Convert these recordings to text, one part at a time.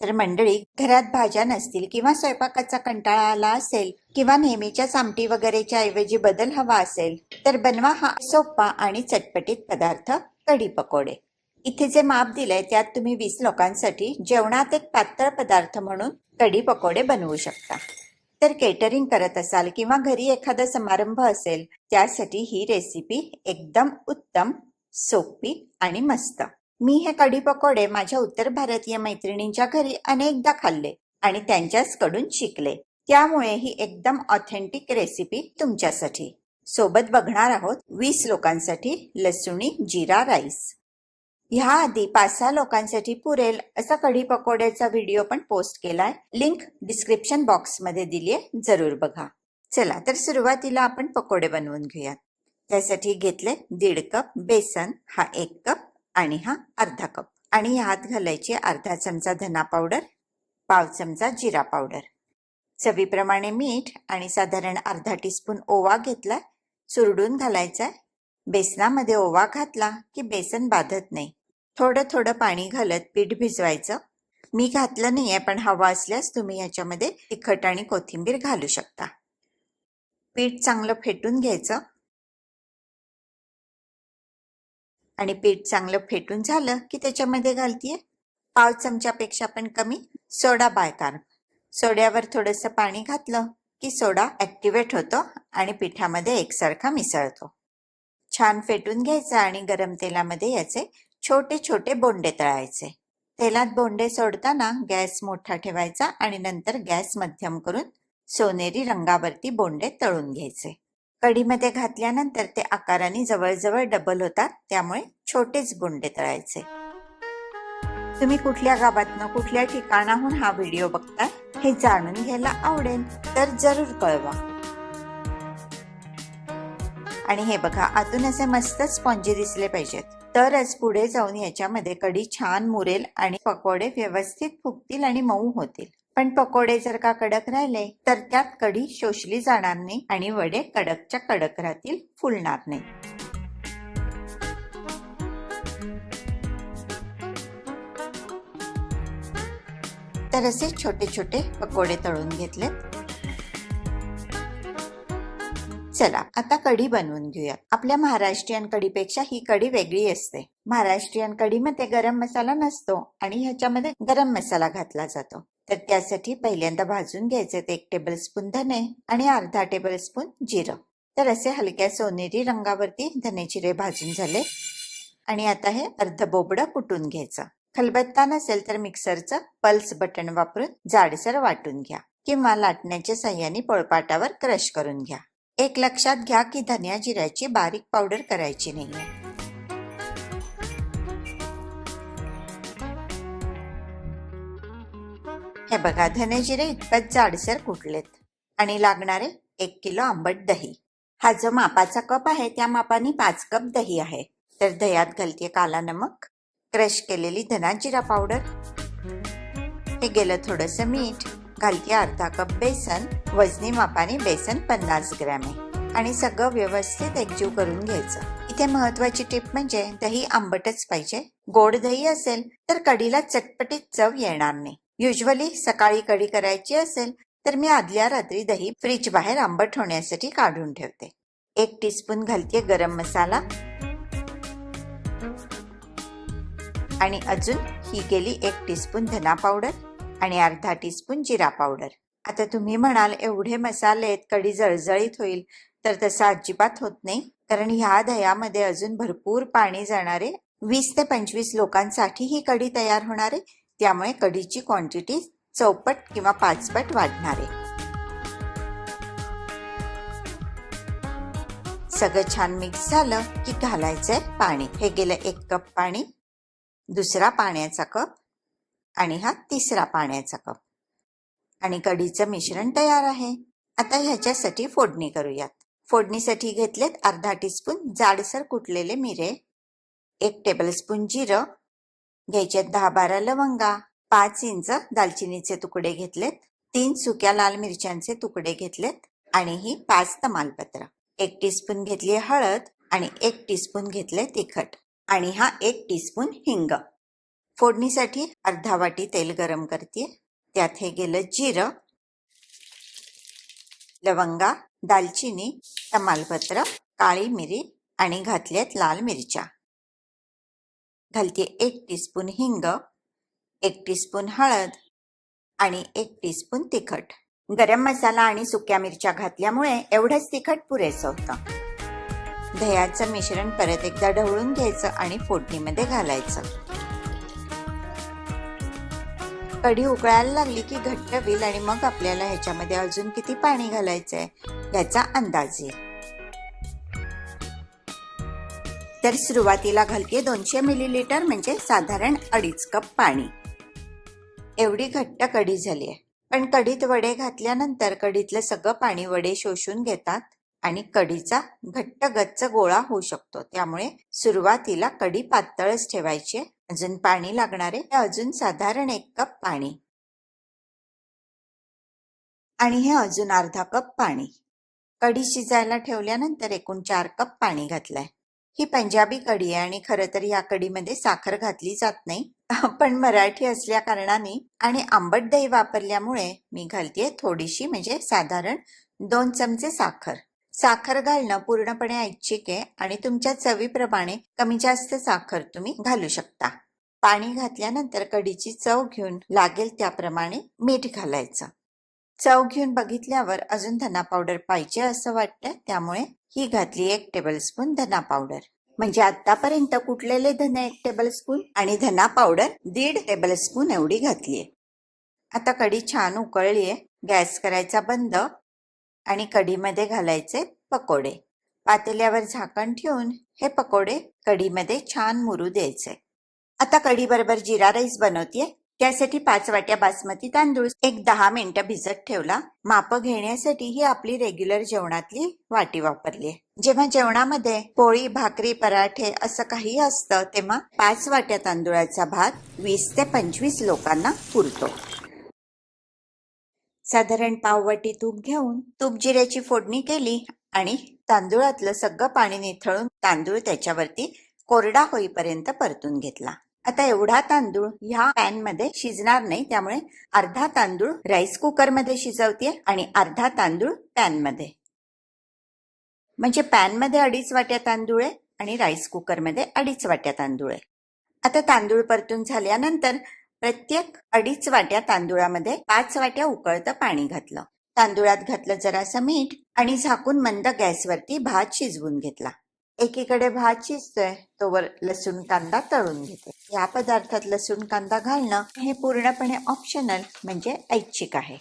तर मंडळी, घरात भाज्या नसतील किंवा स्वयंपाकाचा कंटाळा आला असेल किंवा नेहमीच्या आमटी वगैरेच्या ऐवजी बदल हवा असेल तर बनवा हा सोपा आणि चटपटीत पदार्थ कढी पकोडे. इथे जे माप दिलंय त्यात तुम्ही 20 लोकांसाठी जेवणात एक पातळ पदार्थ म्हणून कढी पकोडे बनवू शकता. तर केटरिंग करत असाल किंवा घरी एखादा समारंभ असेल त्यासाठी ही रेसिपी एकदम उत्तम, सोपी आणि मस्त. मी हे कढी पकोडे माझ्या उत्तर भारतीय मैत्रिणींच्या घरी अनेकदा खाल्ले आणि त्यांच्याचकडून शिकले. त्यामुळे ही एकदम ऑथेंटिक रेसिपी तुमच्यासाठी. सोबत बघणार आहोत 20 लोकांसाठी लसूणी जिरा राईस. ह्या आधी 5-6 लोकांसाठी पुरेल असा कढी पकोड्याचा व्हिडिओ पण पोस्ट केलाय. लिंक डिस्क्रिप्शन बॉक्स मध्ये दिलीये, जरूर बघा. चला तर सुरुवातीला आपण पकोडे बनवून घेऊयात. त्यासाठी घेतले 1.5 कप बेसन, हा 1 कप आणि हा अर्धा कप. आणि ह्यात घालायची अर्धा चमचा धना पावडर, पाव चमचा जिरा पावडर, चवीप्रमाणे मीठ आणि साधारण अर्धा टीस्पून ओवा घेतलाय. चुरडून घालायचाय. बेसनामध्ये ओवा घातला की बेसन बाधत नाही. थोडं थोडं पाणी घालत पीठ भिजवायचं. मी घातलं नाहीये, पण हवा असल्यास तुम्ही याच्यामध्ये तिखट आणि कोथिंबीर घालू शकता. पीठ चांगलं फेटून घ्यायचं आणि पीठ चांगलं फेटून झालं की त्याच्यामध्ये घालतीये पाव चमच्यापेक्षा पण कमी सोडा बायकार्ब. सोड्यावर थोडंसं पाणी घातलं की सोडा ऍक्टिव्हेट होतो आणि पिठामध्ये एकसारखा मिसळतो. छान फेटून घ्यायचा आणि गरम तेलामध्ये याचे छोटे छोटे बोंडे तळायचे. तेलात बोंडे सोडताना गॅस मोठा ठेवायचा आणि नंतर गॅस मध्यम करून सोनेरी रंगावरती बोंडे तळून घ्यायचे. कढीमध्ये घातल्यानंतर ते आकाराने जवळजवळ डबल होतात, त्यामुळे छोटेच बोंडे तळायचे. तुम्ही कुठल्या गावातनं कुठल्या ठिकाणाहून हा व्हिडिओ बघताय हे जाणून घ्यायला आवडेल तर जरूर कळवा. आणि हे बघा, आतून असे मस्त स्पॉन्जी दिसले पाहिजेत, तरच पुढे जाऊन याच्यामध्ये कढी छान मुरेल आणि पकोडे व्यवस्थित फुगतील आणि मऊ होतील. पण पकोडे जर का कडक राहिले तर त्यात कढी शोषली जाणार नाही आणि वडे कडकच्या कडक राहतील, फुलणार नाही. तर असे छोटे छोटे पकोडे तळून घेतले. चला आता कढी बनवून घेऊयात. आपल्या महाराष्ट्रीयन कढीपेक्षा ही कढी वेगळी असते. महाराष्ट्रीयन कढीमध्ये गरम मसाला नसतो आणि ह्याच्यामध्ये गरम मसाला घातला जातो. तर त्यासाठी पहिल्यांदा भाजून घ्यायचे 1 टेबलस्पून धने आणि अर्धा टेबलस्पून जिरं. तर असे हलक्या सोनेरी रंगावरती धने जिरे भाजून झाले. आणि आता हे अर्ध बोबडं कुटून घ्यायचं. खलबत्ता नसेल तर मिक्सरचं पल्स बटन वापरून जाडसर वाटून घ्या किंवा लाटण्याच्या साह्याने पोळपाटावर क्रश करून घ्या. एक लक्षात घ्या की धन्या जिऱ्याची बारीक पावडर करायची नाहीये. हे बघा, धने जिरे इतकंच जाडसर कुटलेत. आणि लागणारे 1 किलो आंबट दही. हा जो मापाचा कप आहे त्या मापाने 5 कप दही आहे. तर दह्यात घालते काला नमक, क्रश केलेली धना जिरा पावडर, हे गेलं थोडंसं मीठ, घालते अर्धा कप बेसन. वजनी मापाने बेसन 50 ग्रॅम आहे आणि सगळं व्यवस्थित एकजीव करून घ्यायचं. इथे महत्वाची टिप म्हणजे दही आंबटच पाहिजे. गोड दही असेल तर कढीला चटपटीत चव येणार नाही. युजली सकाळी कढी करायची असेल तर मी आदल्या रात्री दही फ्रीज बाहेर आंबट होण्यासाठी काढून ठेवते. 1 टीस्पून घालते गरम मसाला आणि अजून ही गेली 1 टीस्पून धना पावडर आणि अर्धा टीस्पून जिरा पावडर. आता तुम्ही म्हणाल एवढे मसाले आहेत, कढी जळजळीत होईल, तर तसं अजिबात होत नाही. कारण ह्या दह्यामध्ये अजून भरपूर पाणी जाणारे. 20 ते 25 लोकांसाठी ही कढी तयार होणार आहे, त्यामुळे कढीची क्वांटिटी 4 पट किंवा 5 पट वाढणार आहे. सगळं छान मिक्स झालं की घालायचंय पाणी. हे गेलं 1 कप पाणी, दुसरा पाण्याचा कप आणि हा तिसरा पाण्याचा कप. आणि कढीचं मिश्रण तयार आहे. आता ह्याच्यासाठी फोडणी करूयात. फोडणीसाठी घेतलेत अर्धा टीस्पून जाडसर कुटलेले मिरे, 1 टेबलस्पून जिरं, घ्यायचे 10-12 लवंगा, 5 इंच दालचिनीचे तुकडे घेतलेत, 3 सुक्या लाल मिरच्यांचे तुकडे घेतलेत आणि ही 5 तमालपत्र. 1 टीस्पून घेतली हळद आणि 1 टीस्पून घेतले तिखट आणि हा 1 टीस्पून हिंग. फोडणीसाठी अर्धा वाटी तेल गरम करते. त्यात हे गेलं जिरं, लवंगा, दालचिनी, तमालपत्र, काळी मिरी आणि घातल्यात लाल मिरच्या. घालते 1 टीस्पून हिंग, 1 टीस्पून हळद आणि 1 टीस्पून तिखट. गरम मसाला आणि सुक्या मिरच्या घातल्यामुळे एवढंच तिखट पुरेसं होतं. दह्याचं मिश्रण परत एकदा ढवळून घ्यायचं आणि फोडणीमध्ये घालायचं. कढी उकळायला लागली की घट्ट होईल आणि मग आपल्याला ह्याच्यामध्ये अजून किती पाणी घालायचंय याचा अंदाज येईल. तर सुरुवातीला घालते 200 मिलीलिटर म्हणजे साधारण 2.5 कप पाणी. एवढी घट्ट कढी झाली आहे. पण कढीत वडे घातल्यानंतर कढीतलं सगळं पाणी वडे शोषून घेतात आणि कढीचा घट्ट गच्च गोळा होऊ शकतो. त्यामुळे सुरुवातीला कढी पातळच ठेवायची. अजून पाणी लागणारे अजून साधारण 1 कप पाणी आणि हे अजून अर्धा कप पाणी. कढी शिजायला ठेवल्यानंतर एकूण 4 कप पाणी घातलंय. ही पंजाबी कढी आहे आणि खरं तर या कढीमध्ये साखर घातली जात नाही. पण मराठी असल्या कारणाने आणि आंबट दही वापरल्यामुळे मी घालतेय थोडीशी, म्हणजे साधारण 2 चमचे साखर. साखर घालणं पूर्णपणे ऐच्छिक आहे आणि तुमच्या चवीप्रमाणे कमी जास्त साखर तुम्ही घालू शकता. पाणी घातल्यानंतर कढीची चव घेऊन लागेल त्याप्रमाणे मीठ घालायचं. चव घेऊन बघितल्यावर अजून धना पावडर पाहिजे असं वाटतं, त्यामुळे ही घातली 1 टेबलस्पून धना पावडर. म्हणजे आतापर्यंत कुटलेले धने 1 टेबलस्पून आणि धना पावडर 1.5 टेबलस्पून एवढी घातलीये. आता कढी छान उकळलीये. गॅस करायचा बंद आणि कढीमध्ये घालायचे पकोडे. पातेल्यावर झाकण ठेवून हे पकोडे कढीमध्ये छान मुरू द्यायचे. आता कढी बरोबर जिरा राईस बनवतेय. त्यासाठी 5 वाट्या बासमती तांदूळ 10 मिनिटं भिजत ठेवला. माप घेण्यासाठी ही आपली रेग्युलर जेवणातली वाटी वापरली. जेव्हा जेवणामध्ये पोळी, भाकरी, पराठे असं काही असतं तेव्हा 5 वाट्या तांदूळाचा भात 20 ते 25 लोकांना पुरतो. साधारण पाव वाटी तूप घेऊन तूप जिऱ्याची फोडणी केली आणि तांदूळातलं सगळं पाणी निथळून तांदूळ त्याच्यावरती कोरडा होईपर्यंत परतून घेतला. आता एवढा तांदूळ ह्या पॅन मध्ये शिजणार नाही, त्यामुळे अर्धा तांदूळ राईस कुकर मध्ये शिजवते आणि अर्धा तांदूळ पॅन मध्ये. म्हणजे पॅन मध्ये 2.5 वाट्या तांदूळ आहे आणि राईस कुकर मध्ये 2.5 वाट्या तांदूळ आहे. आता तांदूळ परतून झाल्यानंतर प्रत्येक 2.5 वाट्या तांदूळामध्ये 5 वाट्या उकळतं पाणी घातलं. तांदूळात घातलं जरासं मीठ आणि झाकून मंद गॅसवरती भात शिजवून घेतला. एकीकडे भात शिजतोय तोवर लसूण कांदा तळून घेते. या पदार्थात लसूण कांदा घालणं हे पूर्णपणे ऑप्शनल, म्हणजे ऐच्छिक आहे.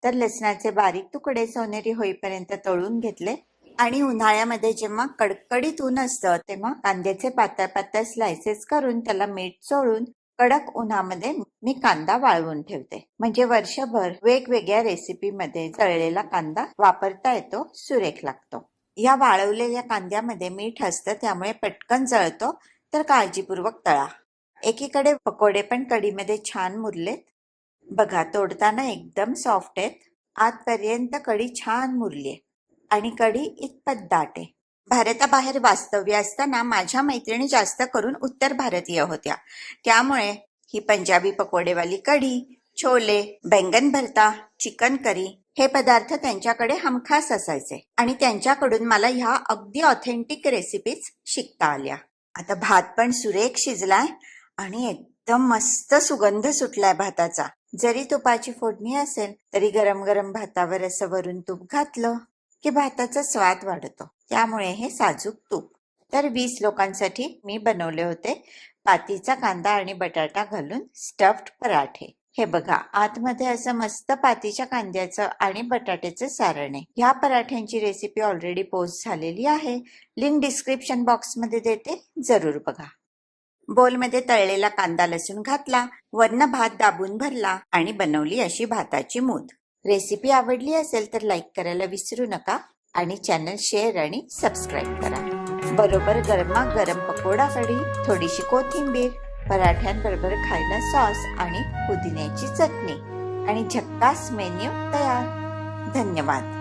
तर लसणाचे बारीक तुकडे सोनेरी होईपर्यंत तळून घेतले आणि उन्हाळ्यामध्ये जेव्हा कडकडीत ऊन असतं तेव्हा कांद्याचे पातळ पातळ स्लायसेस करून त्याला मीठ चोळून कडक उन्हामध्ये मी कांदा वाळवून ठेवते. म्हणजे वर्षभर वेगवेगळ्या रेसिपीमध्ये तळलेला कांदा वापरता येतो, सुरेख लागतो. या वाळवलेल्या कांद्यामध्ये मीठ असतं त्यामुळे पटकन जळतो, तर काळजीपूर्वक तळा. एकीकडे पकोडे पण कढीमध्ये छान मुरलेत. बघा, तोडताना एकदम सॉफ्ट आहेत. आतपर्यंत कढी छान मुरली आणि कढी इतपत दाट आहे. भारताबाहेर वास्तव्य असताना माझ्या मैत्रिणी जास्त करून उत्तर भारतीय होत्या, त्यामुळे ही पंजाबी पकोडेवाली कढी, छोले, बैंगन भरता, चिकन करी हे पदार्थ त्यांच्याकडे हमखास असायचे आणि त्यांच्याकडून मला ह्या अगदी ऑथेंटिक रेसिपीज शिकता आल्या. आता भात पण सुरेख शिजलाय आणि एकदम मस्त सुगंध सुटलाय भाताचा. जरी तुपाची फोडणी असेल तरी गरम गरम भातावर असं वरून तूप घातलं की भाताचा स्वाद वाढतो. त्यामुळे हे साजूक तूप. तर 20 लोकांसाठी मी बनवले होते पातीचा कांदा आणि बटाटा घालून स्टफ्ड पराठे. हे बघा, आतमध्ये असं मस्त पातीच्या कांद्याचं आणि बटाट्याचं सारण आहे. ह्या पराठ्यांची रेसिपी ऑलरेडी पोस्ट झालेली आहे. लिंक डिस्क्रिप्शन बॉक्स मध्ये देते, जरूर बघा. बोलमध्ये तळलेला कांदा लसूण घातला, वरनं भात दाबून भरला आणि बनवली अशी भाताची मूद. रेसिपी आवडली असेल तर लाईक करायला विसरू नका आणि चॅनल शेअर आणि सबस्क्राईब करा. बरोबर गरमागरम पकोडा कढी, थोडीशी कोथिंबीर, पराठ्यांबरोबर खायला सॉस आणि पुदिन्याची चटणी आणि झक्कास मेन्यू तयार. धन्यवाद.